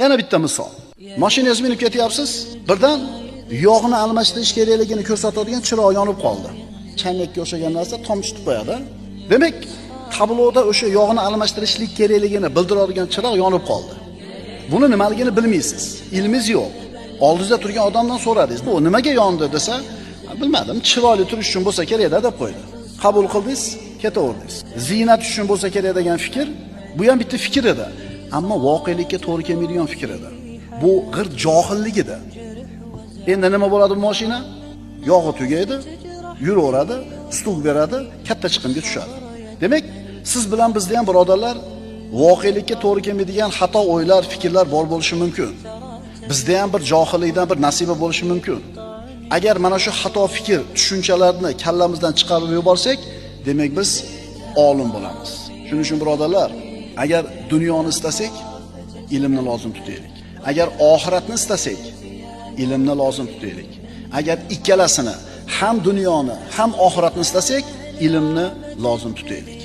Yana bitta misol. Mashinangizni minib ketyapsiz, birdan yog'ni almashtirish kerakligini ko'rsatadigan chiroq yonib qoldi. Channakka o'xshagan narsa tomchi qo'yadi. Demak, tabloda o'sha yog'ni almashtirishlik kerakligini bildiradigan chiroq yonib qoldi. Buni nimaligini bilmaysiz. Ilmingiz yo'q. Oldingizda turgan odamdan so'radingiz. Bu nimaga yondi desa, bilmadim, chiroyli turish uchun bo'lsa kerak-da deb qo'ydi. Qabul qildingiz, ketaverdingiz. Ziynat uchun bo'lsa kerak degan fikr, bu ham bitta fikr edi, ammo voqelikka to'g'ri kelmaydigan fikr edi. Bu g'irt johillik edi. Endi nima bo'ladi bu mashina? Yog'i tugaydi, yuraveradi, usluq beradi, katta chiqimga tushadi. Demak, siz bilan bizda ham birodarlar voqelikka to'g'ri kelmaydigan xato o'ylar, fikrlar bor bo'lishi mumkin. Bizda ham bir johillikdan bir nasiba bo'lishi mumkin. Agar mana shu xato fikr, tushunchalarni kallamizdan chiqarib yuborsak, demak biz olim bo'lamiz. Shuning uchun birodarlar, agar dunyoni istasak, ilmni lozim tutaylik. Agar oxiratni istasak, ilmni lozim tutaylik. Agar ikkalasini, ham dunyoni, ham oxiratni istasak, ilmni lozim tutaylik.